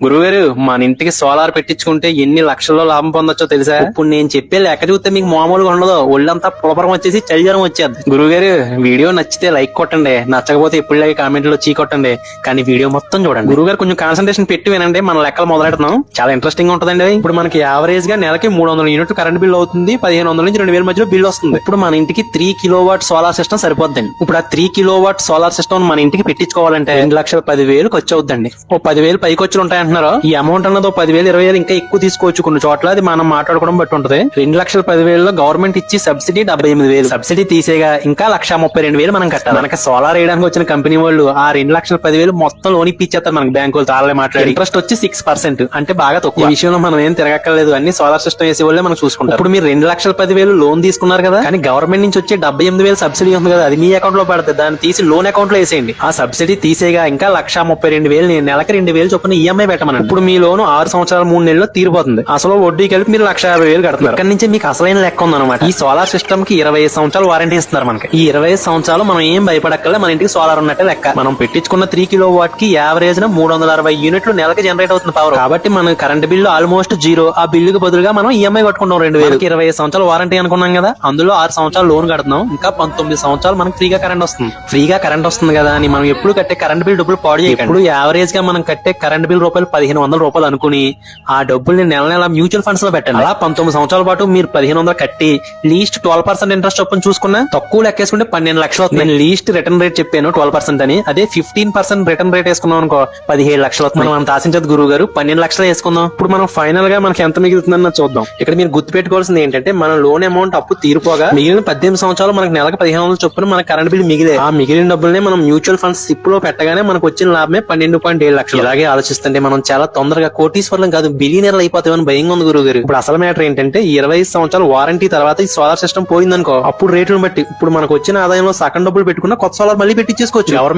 గురుగారు మన ఇంటికి సోలార్ పెట్టించుకుంటే ఎన్ని లక్షల్లో లాభం పొందొచ్చో తెలుసా? ఇప్పుడు నేను చెప్పే లెక్క చూస్తే మీకు మామూలుగా ఉండదు, ఒళ్ళంతా పులపరం వచ్చేసి చలిజరం వచ్చేది. గురుగారు వీడియో నచ్చితే లైక్ కొట్టండి, నచ్చకపోతే ఎప్పుడులాగే కామెంట్ లో చీ కొట్టండి, కానీ వీడియో మొత్తం చూడండి. గురుగారు కొంచెం కాన్సన్ట్రేషన్ పెట్టి వినండి, మన లెక్కలు మొదలెడతాం. చాలా ఇంట్రెస్టింగ్ ఉంటుందండి. ఇప్పుడు మనకి యావరేజ్ గా నెలకి 300 యూనిట్లు కరెంట్ బిల్ అవుతుంది, 1500 నుంచి 2000 మధ్యలో బిల్ వస్తుంది. ఇప్పుడు మన ఇంటికి 3 కిలోవాట్ సోలార్ సిస్టమ్ సరిపోద్దండి. ఇప్పుడు ఆ 3 కిలోవాట్ సోలార్ సిస్టమ్ మన ఇంటికి పెట్టించుకోవాలంటే 2,10,000 ఖర్చు అవుతుందండి. ఓ 10,000 పైకి వచ్చి ఉంటాయంటున్నారు. ఈ అమౌంట్ అన్నది 10,000 20,000 ఇంకా ఎక్కువ తీసుకోవచ్చు కొన్ని చోట్ల, అది మనం మాట్లాడుకోవడం బట్టి ఉంటది. 2,10,000 గవర్నమెంట్ ఇచ్చి సబ్సిడీ 78,000, సబ్సిడీ తీసేగా ఇంకా 1,32,000 మనం కట్టాలి. మనకి సోలార్ వేయడానికి వచ్చిన కంపెనీ వాళ్ళు ఆ 2,10,000 మొత్తం లోన్ ఇప్పించేస్తారు మనకి బ్యాంకు వాళ్ళు తాళలే మాట్లాడి. ఇంట్రెస్ట్ వచ్చి 6%, అంటే బాగా తక్కువ. ఈ విషయంలో మనం ఏం తిరగక్కర్లేదు, అన్ని సోలార్ సిస్టమ్ వేసే వాళ్ళే మనం చూసుకుంటాం. ఇప్పుడు మీరు 2,10,000 లోన్ తీసుకున్నారు కదా, కానీ గవర్నమెంట్ నుంచి వచ్చే 78,000 సబ్సిడీ ఉంది కదా, అది మీ అకౌంట్ లో పడుతుంది. దాన్ని తీసి లోన్ అకౌంట్ లో వేసేయండి. ఆ సబ్సిడీ తీసేగా ఇంకా 1,32,000 నెలకి 2,000 చొప్పున ఈఎంఐ పెట్టమని. ఇప్పుడు మీ లోన్ 6 సంవత్సరాలు 3 నెలల్లో తీరిపోతుంది. అసలు వడ్డీ కలిపి మీరు 1,50,000 కడుతున్నారు. ఇక్కడ నుంచి మీకు అసలైన లెక్క ఉందన్నమాట. ఈ సోలార్ సిస్టమ్ కి 25 సంవత్సరాలు వారంటీ ఇస్తున్నారు మనకి. ఈ 25 సంవత్సరాలు మనం ఏం భయపడక్కర్లే, మన ఇంటికి సోలార్ ఉన్నట్టే లెక్క. మనం పెట్టించుకున్న 3 కిలో వాట్ కి యావరేజ్ 360 యూనిట్లు నెలకి జనరేట్ అవుతుంది పవర్. కాబట్టి మన కరెంట్ బిల్లు ఆల్మోస్ట్ జీరో. ఆ బిల్లుకి బదులుగా మనం ఈఎంఐ కట్టుకుంటాం 2,000. 25 సంవత్సరాలు వారంటీ అనుకున్నాం కదా, అందులో 6 సంవత్సరాలు లోన్ కడుతున్నాం. ఇంకా 19 సంవత్సరాలు మనకి ఫ్రీగా కరెంట్ వస్తుంది. ఫ్రీగా కరెంట్ వస్తుంది కదా అని మనం ఎప్పుడు కట్టే కరెంట్ బిల్ డబ్బులు పాడు చేయకండి. ఇప్పుడు యావరేజ్ గా మనం కట్టే కరెంట్ బిల్ రూపాయలు 1,500 రూపాయలు అనుకుని ఆ డబ్బుల్ని నెల నెల మ్యూచువల్ ఫండ్స్ లో పెట్టండి. అలా 19 సంవత్సరాల పాటు మీరు 1,500 కట్టి లీస్ట్ 12% ఇంట్రెస్ట్ చొప్పున చూసుకున్నా తక్కువ లెక్కేసుకుంటే 12 లక్షలు అవుతుంది. నేను లీస్ట్ రిటర్న్ రేట్ చెప్పాను 12% అని. అదే 15% రిటర్న్ రేట్ వేసుకున్నాం అనుకో 17 లక్షలు అవుతుంది. మనం అంత ఆశించదు గురువు గారు, 12 లక్షలు వేసుకుందాం. ఇప్పుడు మనం ఫైనల్ గా మనకి ఎంత మిగులుతుందన్న చూద్దాం. ఇక్కడ మీరు గుర్తు పెట్టుకోవాల్సింది ఏంటంటే, మన లోన్ అమౌంట్ అప్పు తీరిపోగా మిగిలిన 18 సంవత్సరాలు మనకి నెలకు 1,500 చొప్పున మన కరెంట్ బిల్ మిగిలే. ఆ మిగిలిన డబ్బుల్ని మనం మ్యూచువల్ ఫండ్స్ సిప్ లో పెట్టగానే మనకు వచ్చిన లాభమే 12.7 లక్షలు. ఇలాగే ఆలోచిస్తుంటే మనం చాలా తొందరగా కోటీశ్వరులం కాదు, బిలియనర్లు అయిపోతామని భయంగా ఉంది గురువు గారు. ఇప్పుడు అసలు మ్యాటర్ ఏంటంటే, 25 సంవత్సరాలు వారంటీ తర్వాత ఈ సోలార్ సిస్టమ్ పోయిందనుకో, అప్పుడు రేట్లను బట్టి ఇప్పుడు మనకు వచ్చిన ఆదాయంలో సగం డబ్బులు పెట్టుకున్న కొత్త సోలార్ మళ్ళీ పెట్టించేసుకోవచ్చు. గవర్నమెంట్